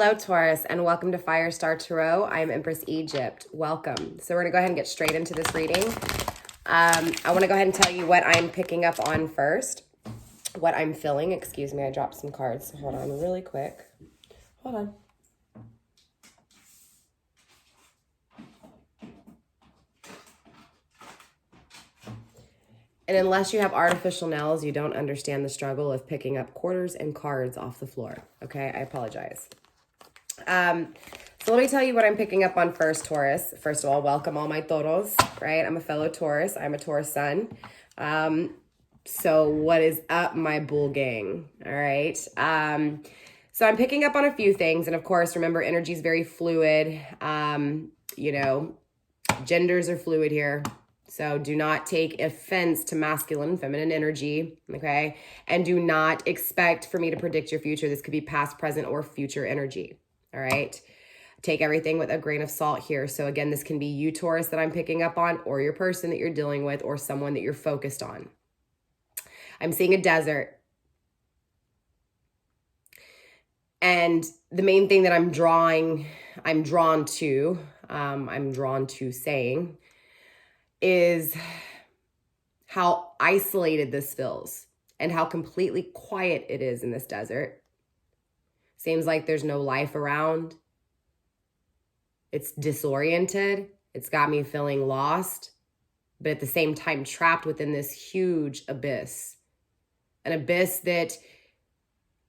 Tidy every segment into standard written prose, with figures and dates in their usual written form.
Hello, Taurus, and welcome to FireStarPassion. I'm Empress Egypt. Welcome. So we're going to go ahead and get straight into this reading. I want to go ahead and tell you what I'm picking up on first. What I'm feeling. Excuse me, I dropped some cards. So hold on really quick. Hold on. And unless you have artificial nails, you don't understand the struggle of picking up quarters and cards off the floor. Okay, I apologize. So let me tell you what I'm picking up on first, Taurus. First of all, welcome all my Tauros, right? I'm a fellow Taurus. I'm a Taurus sun. So what is up, my bull gang? All right. So I'm picking up on a few things. And of course, remember, energy is very fluid. Genders are fluid here. So do not take offense to masculine and feminine energy, okay? And do not expect for me to predict your future. This could be past, present, or future energy, all right? Take everything with a grain of salt here. So again, this can be you, Taurus, that I'm picking up on, or your person that you're dealing with, or someone that you're focused on. I'm seeing a desert. And the main thing that I'm drawn to saying is how isolated this feels and how completely quiet it is in this desert. Seems like there's no life around. It's disoriented. It's got me feeling lost, but at the same time trapped within this huge abyss. An abyss that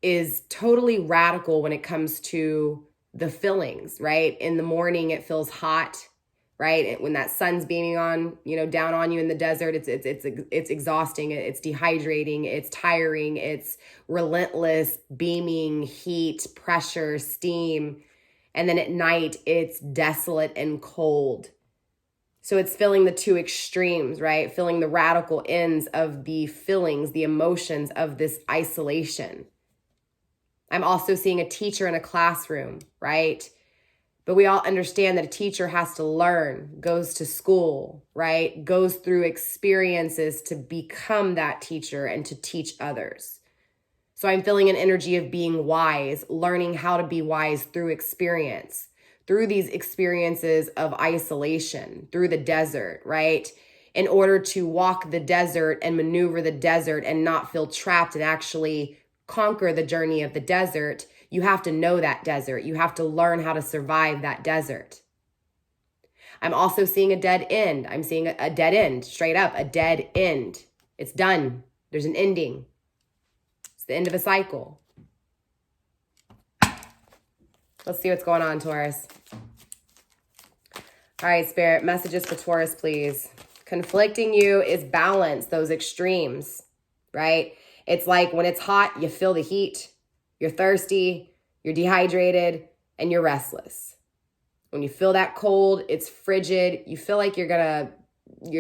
is totally radical when it comes to the feelings, right? In the morning, it feels hot, right? When that sun's beaming on, down on you in the desert, it's exhausting. It's dehydrating. It's tiring. It's relentless, beaming heat, pressure, steam. And then at night, it's desolate and cold. So it's feeling the two extremes, right? Feeling the radical ends of the feelings, the emotions of this isolation. I'm also seeing a teacher in a classroom, right? But we all understand that a teacher has to learn, goes to school, right? Goes through experiences to become that teacher and to teach others. So I'm feeling an energy of being wise, learning how to be wise through experience, through these experiences of isolation, through the desert, right? In order to walk the desert and maneuver the desert and not feel trapped and actually conquer the journey of the desert, you have to know that desert. You have to learn how to survive that desert. I'm also seeing a dead end. I'm seeing a dead end, straight up, a dead end. It's done. There's an ending. It's the end of a cycle. Let's see what's going on, Taurus. All right, Spirit, messages for Taurus, please. Conflicting you is balance, those extremes, right? It's like when it's hot, you feel the heat. You're thirsty, you're dehydrated, and you're restless. When you feel that cold, it's frigid. You feel like your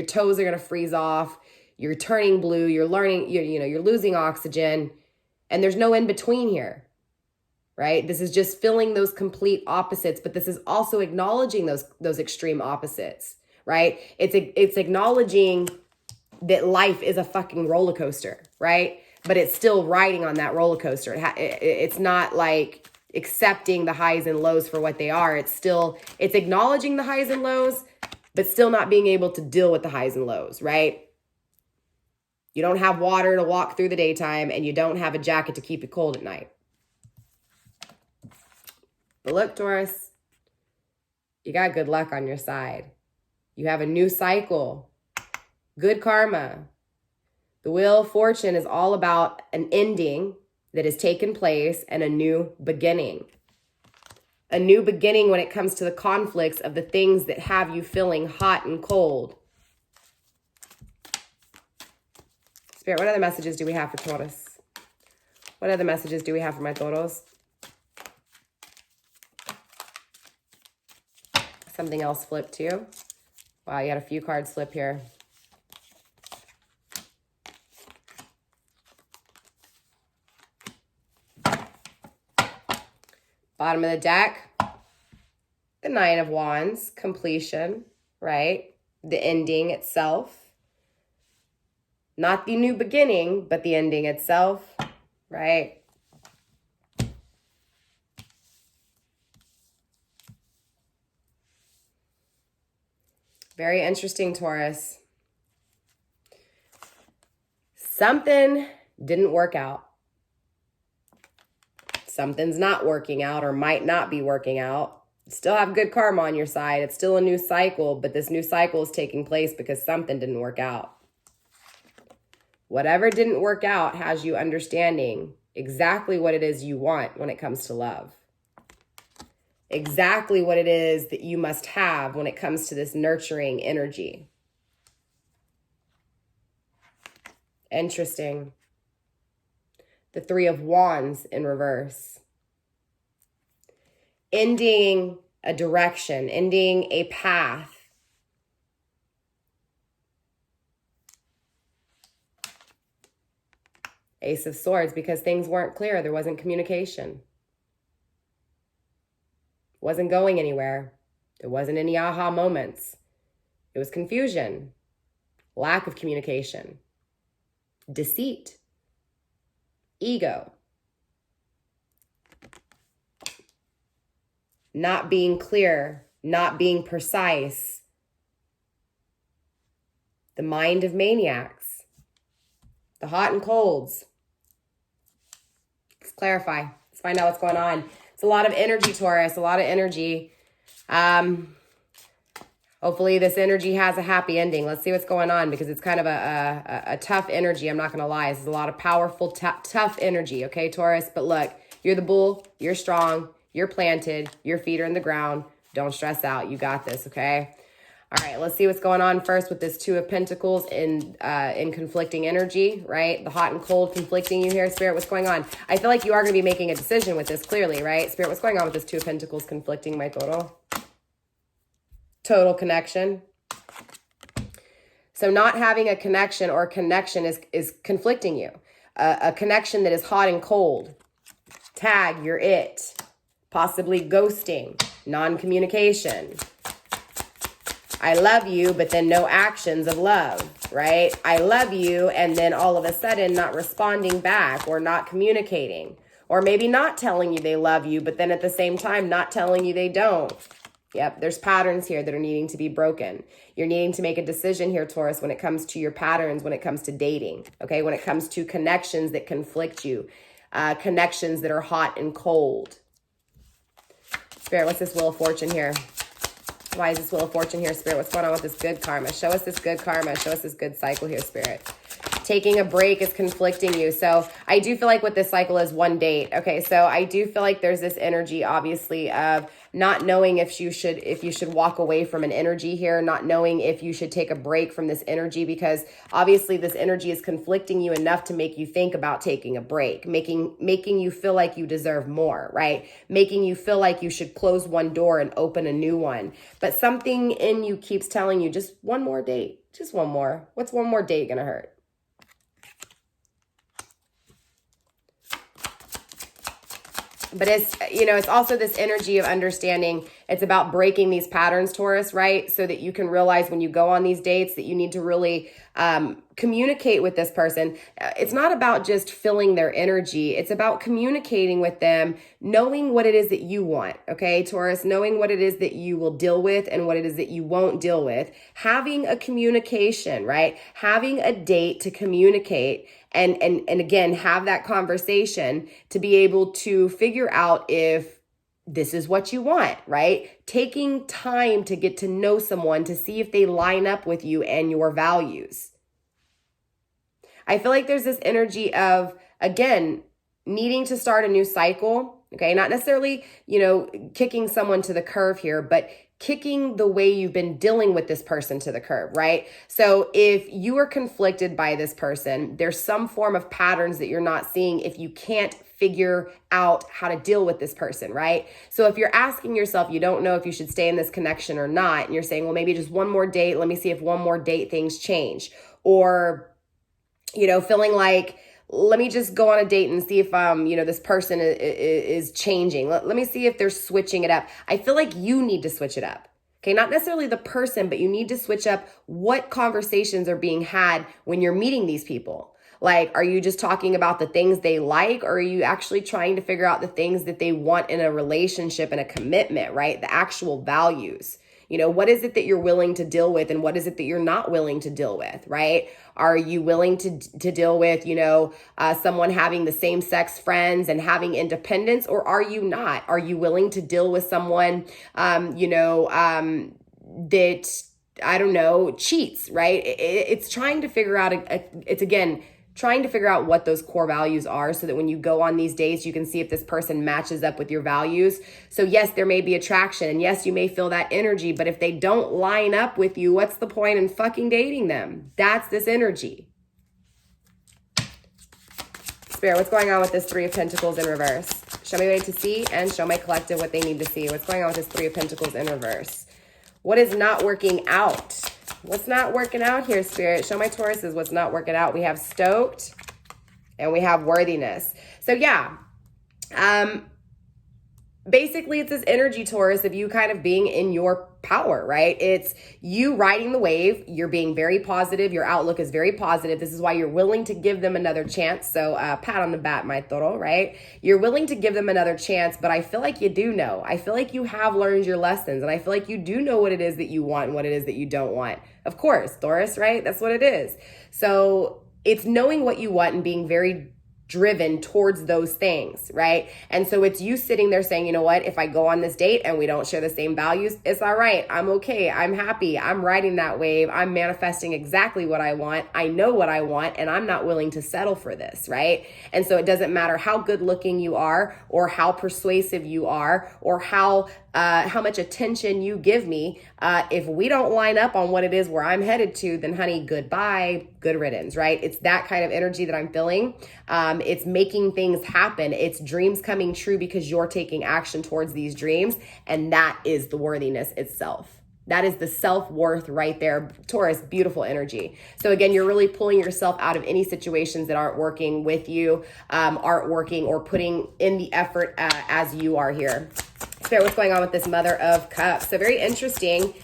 toes are gonna freeze off. You're turning blue. You're losing oxygen, and there's no in between here, right? This is just feeling those complete opposites, but this is also acknowledging those extreme opposites, right? It's acknowledging that life is a fucking roller coaster, right? But it's still riding on that roller coaster. It's not like accepting the highs and lows for what they are. It's acknowledging the highs and lows, but still not being able to deal with the highs and lows, right? You don't have water to walk through the daytime, and you don't have a jacket to keep you cold at night. But look, Taurus, you got good luck on your side. You have a new cycle, good karma. The Wheel of Fortune is all about an ending that has taken place and a new beginning. A new beginning when it comes to the conflicts of the things that have you feeling hot and cold. Spirit, what other messages do we have for Taurus? What other messages do we have for my Tauros? Something else flipped too. Wow, you had a few cards flip here. Bottom of the deck, the Nine of Wands, completion, right? The ending itself. Not the new beginning, but the ending itself, right? Very interesting, Taurus. Something didn't work out. Something's not working out or might not be working out. Still have good karma on your side. It's still a new cycle, but this new cycle is taking place because something didn't work out. Whatever didn't work out has you understanding exactly what it is you want when it comes to love. Exactly what it is that you must have when it comes to this nurturing energy. Interesting. The Three of Wands in reverse. Ending a direction, ending a path. Ace of Swords, because things weren't clear. There wasn't communication. Wasn't going anywhere. There wasn't any aha moments. It was confusion, lack of communication, deceit, ego, not being clear, not being precise, the mind of maniacs, the hot and colds. Let's clarify. Let's find out what's going on. It's a lot of energy, Taurus, a lot of energy. Hopefully this energy has a happy ending. Let's see what's going on, because it's kind of a tough energy. I'm not going to lie. This is a lot of powerful, tough energy. Okay, Taurus? But look, you're the bull. You're strong. You're planted. Your feet are in the ground. Don't stress out. You got this, okay? All right, let's see what's going on first with this Two of Pentacles in conflicting energy, right? The hot and cold conflicting you here. Spirit, what's going on? I feel like you are going to be making a decision with this clearly, right? Spirit, what's going on with this Two of Pentacles conflicting my total? Total connection. So not having a connection or connection is conflicting you. A connection that is hot and cold. Tag, you're it. Possibly ghosting, non-communication. I love you, but then no actions of love, right? I love you, and then all of a sudden not responding back or not communicating. Or maybe not telling you they love you, but then at the same time not telling you they don't. Yep, there's patterns here that are needing to be broken. You're needing to make a decision here, Taurus, when it comes to your patterns, when it comes to dating, okay? When it comes to connections that conflict you, connections that are hot and cold. Spirit, what's this Wheel of Fortune here? Why is this Wheel of Fortune here, Spirit? What's going on with this good karma? Show us this good karma. Show us this good cycle here, Spirit. Taking a break is conflicting you. So I do feel like what this cycle is one date. Okay, so I do feel like there's this energy, obviously, of not knowing if you should walk away from an energy here, not knowing if you should take a break from this energy, because obviously this energy is conflicting you enough to make you think about taking a break, making you feel like you deserve more, right? Making you feel like you should close one door and open a new one. But something in you keeps telling you just one more date, just one more. What's one more date gonna hurt? But it's, you know, it's also this energy of understanding. It's about breaking these patterns, Taurus, right? So that you can realize when you go on these dates that you need to really communicate with this person. It's not about just filling their energy. It's about communicating with them, knowing what it is that you want, okay, Taurus? Knowing what it is that you will deal with and what it is that you won't deal with. Having a communication, right? Having a date to communicate and again, have that conversation to be able to figure out if this is what you want, right? Taking time to get to know someone to see if they line up with you and your values. I feel like there's this energy of, again, needing to start a new cycle, okay? Not necessarily, you know, kicking someone to the curb here, but kicking the way you've been dealing with this person to the curb, right? So if you are conflicted by this person, there's some form of patterns that you're not seeing if you can't figure out how to deal with this person, right? So if you're asking yourself, you don't know if you should stay in this connection or not, and you're saying, well, maybe just one more date, let me see if one more date things change. Or, you know, feeling like, let me just go on a date and see if, you know, this person is changing. Let me see if they're switching it up. I feel like you need to switch it up. Okay, not necessarily the person, but you need to switch up what conversations are being had when you're meeting these people. Like, are you just talking about the things they like, or are you actually trying to figure out the things that they want in a relationship and a commitment, right? The actual values. You know, what is it that you're willing to deal with and what is it that you're not willing to deal with, right? Are you willing to deal with, you know, someone having the same sex friends and having independence, or are you not? Are you willing to deal with someone, that, I don't know, cheats, right? It's trying to figure out, trying to figure out what those core values are so that when you go on these dates, you can see if this person matches up with your values. So yes, there may be attraction and yes, you may feel that energy, but if they don't line up with you, what's the point in fucking dating them? That's this energy. Spirit, what's going on with this Three of Pentacles in reverse? Show me what I need to see and show my collective what they need to see. What's going on with this Three of Pentacles in reverse? What is not working out? What's not working out here, Spirit? Show my Tauruses what's not working out. We have stoked and we have worthiness. So yeah, basically it's this energy, Taurus, of you kind of being in your power, right? It's you riding the wave. You're being very positive. Your outlook is very positive. This is why you're willing to give them another chance. So pat on the back, my toro, right? You're willing to give them another chance, but I feel like you do know. I feel like you have learned your lessons and I feel like you do know what it is that you want and what it is that you don't want. Of course, Taurus, right? That's what it is. So it's knowing what you want and being very driven towards those things, right? And so it's you sitting there saying, you know what, if I go on this date and we don't share the same values, it's all right. I'm okay. I'm happy. I'm riding that wave. I'm manifesting exactly what I want. I know what I want and I'm not willing to settle for this, right? And so it doesn't matter how good looking you are or how persuasive you are or how much attention you give me. If we don't line up on what it is where I'm headed to, then honey, goodbye, good riddance, right? It's that kind of energy that I'm feeling. It's making things happen. It's dreams coming true because you're taking action towards these dreams. And that is the worthiness itself. That is the self-worth right there. Taurus, beautiful energy. So again, you're really pulling yourself out of any situations that aren't working with you, aren't working or putting in the effort as you are here. Spirit, what's going on with this Mother of Cups? So very interesting.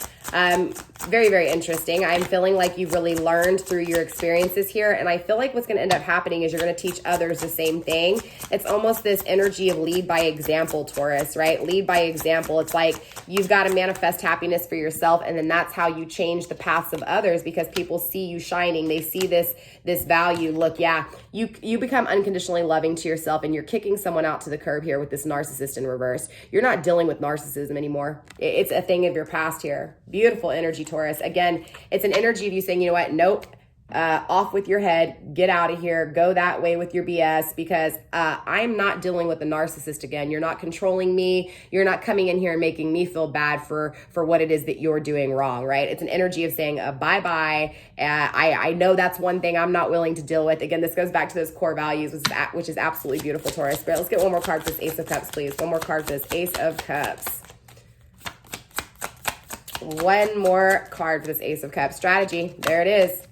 Very, very interesting. I'm feeling like you've really learned through your experiences here. And I feel like what's going to end up happening is you're going to teach others the same thing. It's almost this energy of lead by example, Taurus, right? Lead by example. It's like you've got to manifest happiness for yourself. And then that's how you change the paths of others because people see you shining. They see this value. Look, yeah, you become unconditionally loving to yourself and you're kicking someone out to the curb here with this narcissist in reverse. You're not dealing with narcissism anymore. It's a thing of your past here. Beautiful energy, Taurus. Again, it's an energy of you saying, you know what? Nope. Off with your head. Get out of here. Go that way with your BS because I'm not dealing with a narcissist again. You're not controlling me. You're not coming in here and making me feel bad for what it is that you're doing wrong, right? It's an energy of saying bye-bye. I know that's one thing I'm not willing to deal with. Again, this goes back to those core values, which is absolutely beautiful, Taurus. But let's get one more card for this Ace of Cups, please. One more card for this Ace of Cups. One more card for this Ace of Cups. Strategy. There it is.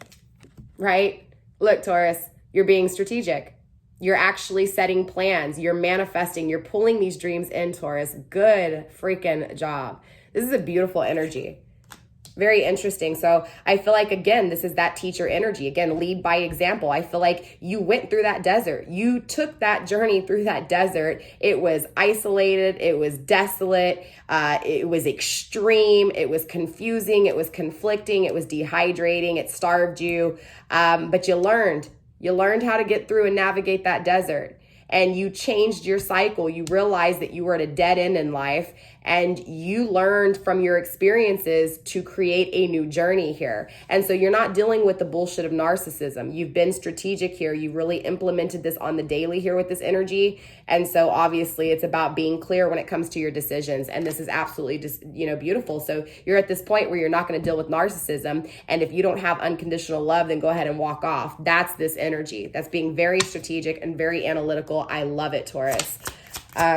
Right? Look, Taurus, you're being strategic. You're actually setting plans. You're manifesting. You're pulling these dreams in, Taurus. Good freaking job. This is a beautiful energy. Very interesting. So I feel like, again, this is that teacher energy. Again, lead by example. I feel like you went through that desert. You took that journey through that desert. It was isolated. It was desolate. It was extreme. It was confusing. It was conflicting. It was dehydrating. It starved you. But you learned. You learned how to get through and navigate that desert. And you changed your cycle. You realized that you were at a dead end in life and you learned from your experiences to create a new journey here. And so you're not dealing with the bullshit of narcissism. You've been strategic here. You really implemented this on the daily here with this energy. And so obviously it's about being clear when it comes to your decisions. And this is absolutely just, beautiful. So you're at this point where you're not going to deal with narcissism. And if you don't have unconditional love, then go ahead and walk off. That's this energy. That's being very strategic and very analytical. I love it, Taurus.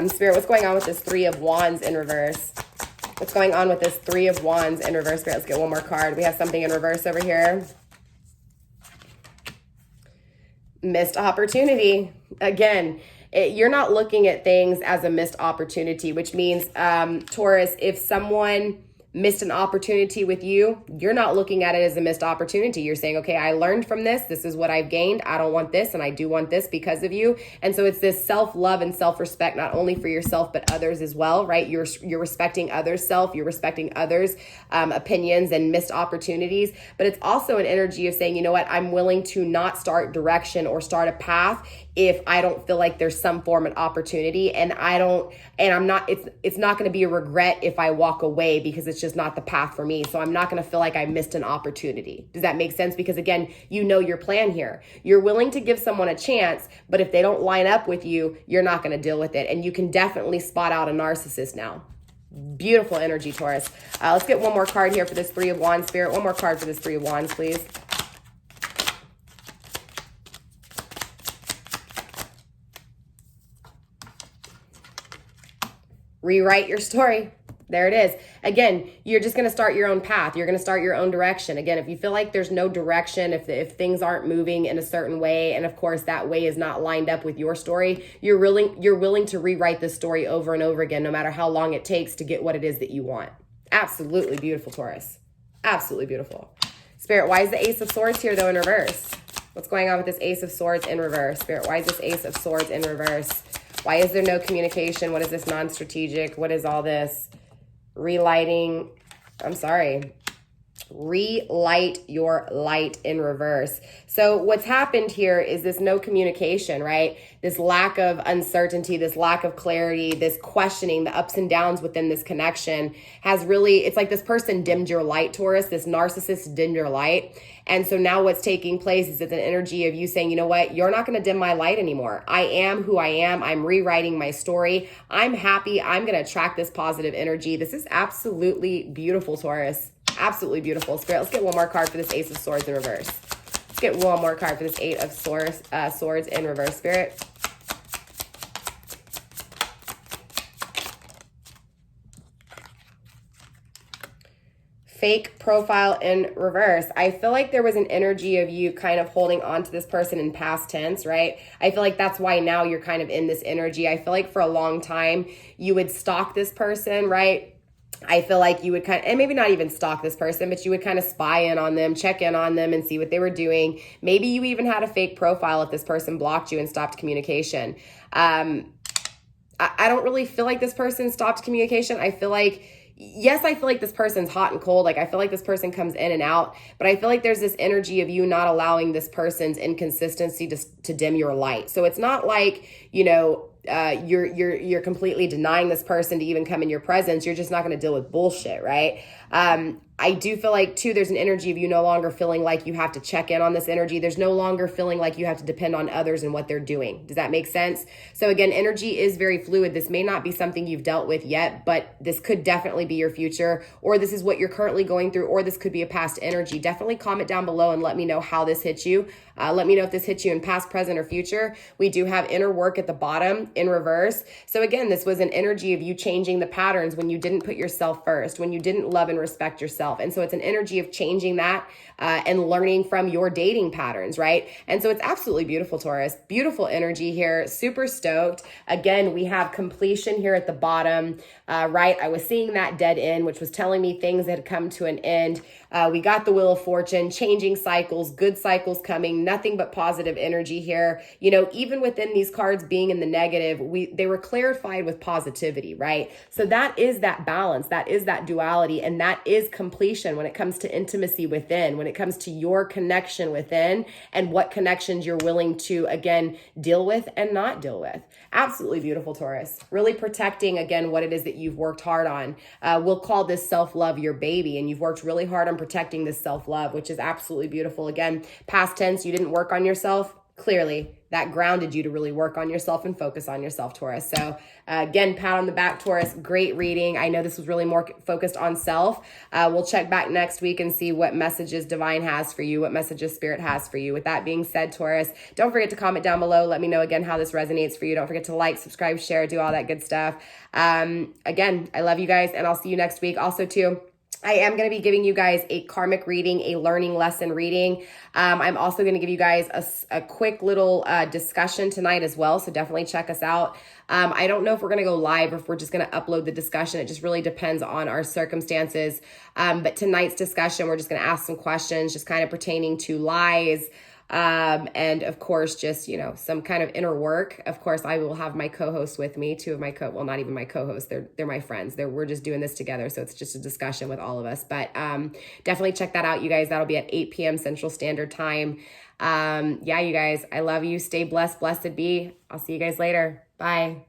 Spirit, what's going on with this Three of Wands in reverse? What's going on with this Three of Wands in reverse? Spirit, let's get one more card. We have something in reverse over here. Missed opportunity. Again, you're not looking at things as a missed opportunity, which means, Taurus, if someone missed an opportunity with you, you're not looking at it as a missed opportunity. You're saying, okay, I learned from this. This is what I've gained. I don't want this, and I do want this because of you. And so it's this self-love and self-respect, not only for yourself, but others as well, right? You're respecting others' self, you're respecting others' opinions and missed opportunities. But it's also an energy of saying, you know what, I'm willing to not start direction or start a path if I don't feel like there's some form of opportunity, and it's not going to be a regret if I walk away because it's just not the path for me. So I'm not going to feel like I missed an opportunity. Does that make sense? Because again, you know your plan here. You're willing to give someone a chance, but if they don't line up with you, you're not going to deal with it. And you can definitely spot out a narcissist now. Beautiful energy, Taurus. Let's get one more card here for this Three of Wands, Spirit. One more card for this Three of Wands, please. Rewrite your story. There it is. Again, you're just going to start your own path. You're going to start your own direction. Again, if you feel like there's no direction, if things aren't moving in a certain way, and of course that way is not lined up with your story, you're willing to rewrite this story over and over again, no matter how long it takes to get what it is that you want. Absolutely beautiful, Taurus. Absolutely beautiful. Spirit, why is the Ace of Swords here though in reverse? What's going on with this Ace of Swords in reverse? Spirit, why is this Ace of Swords in reverse? Why is there no communication? What is this non-strategic? What is all this? Relight your light in reverse. So what's happened here is this no communication, right? This lack of uncertainty, this lack of clarity, this questioning, the ups and downs within this connection has really, it's like this person dimmed your light, Taurus. This narcissist dimmed your light. And so now what's taking place is it's an energy of you saying, you know what, you're not going to dim my light anymore. I am who I am. I'm rewriting my story. I'm happy. I'm going to attract this positive energy. This is absolutely beautiful, Taurus. Absolutely beautiful. Spirit, let's get one more card for this Ace of Swords in reverse. Let's get one more card for this Eight of Swords in reverse, Spirit. Fake profile in reverse. I feel like there was an energy of you kind of holding on to this person in past tense, right? I feel like that's why now you're kind of in this energy. I feel like for a long time you would stalk this person, right? I feel like you would and maybe not even stalk this person, but you would kind of spy in on them, check in on them and see what they were doing. Maybe you even had a fake profile if this person blocked you and stopped communication. I don't really feel like this person stopped communication. I feel like, yes, I feel like this person's hot and cold. Like I feel like this person comes in and out, but I feel like there's this energy of you not allowing this person's inconsistency to dim your light. So it's not like, you know, you're completely denying this person to even come in your presence. You're just not going to deal with bullshit, right? I do feel like too, there's an energy of you no longer feeling like you have to check in on this energy. There's no longer feeling like you have to depend on others and what they're doing. Does that make sense? So again, energy is very fluid. This may not be something you've dealt with yet, but this could definitely be your future, or this is what you're currently going through, or this could be a past energy. Definitely comment down below and let me know how this hits you. Let me know if this hits you in past, present, or future. We do have inner work at the bottom in reverse. So again, this was an energy of you changing the patterns when you didn't put yourself first, when you didn't love and respect yourself. And so it's an energy of changing that and learning from your dating patterns, right? And so it's absolutely beautiful, Taurus. Beautiful energy here. Super stoked. Again, we have completion here at the bottom, right? I was seeing that dead end, which was telling me things that had come to an end. We got the Wheel of Fortune, changing cycles, good cycles coming, nothing but positive energy here. You know, even within these cards being in the negative, they were clarified with positivity, right? So that is that balance, that is that duality, and that is completion when it comes to intimacy within, when it comes to your connection within and what connections you're willing to, again, deal with and not deal with. Absolutely beautiful, Taurus. Really protecting, again, what it is that you've worked hard on. We'll call this self-love your baby, and you've worked really hard on protecting this self-love, which is absolutely beautiful. Again, past tense, you didn't work on yourself. Clearly, that grounded you to really work on yourself and focus on yourself, Taurus. So again, pat on the back, Taurus. Great reading. I know this was really more focused on self. We'll check back next week and see what messages Divine has for you, what messages Spirit has for you. With that being said, Taurus, don't forget to comment down below. Let me know again how this resonates for you. Don't forget to like, subscribe, share, do all that good stuff. Again, I love you guys, and I'll see you next week. Also, too, I am going to be giving you guys a karmic reading, a learning lesson reading. I'm also going to give you guys a quick little discussion tonight as well, so definitely check us out. I don't know if we're going to go live or if we're just going to upload the discussion. It just really depends on our circumstances. But tonight's discussion, we're just going to ask some questions just kind of pertaining to lies, and of course, just, you know, some kind of inner work. Of course, I will have my co-hosts with me, two of my well, not even my co-hosts. They're my friends. We're just doing this together. So it's just a discussion with all of us, but, definitely check that out, you guys. That'll be at 8 p.m. Central Standard Time. Yeah, you guys, I love you. Stay blessed. Blessed be. I'll see you guys later. Bye.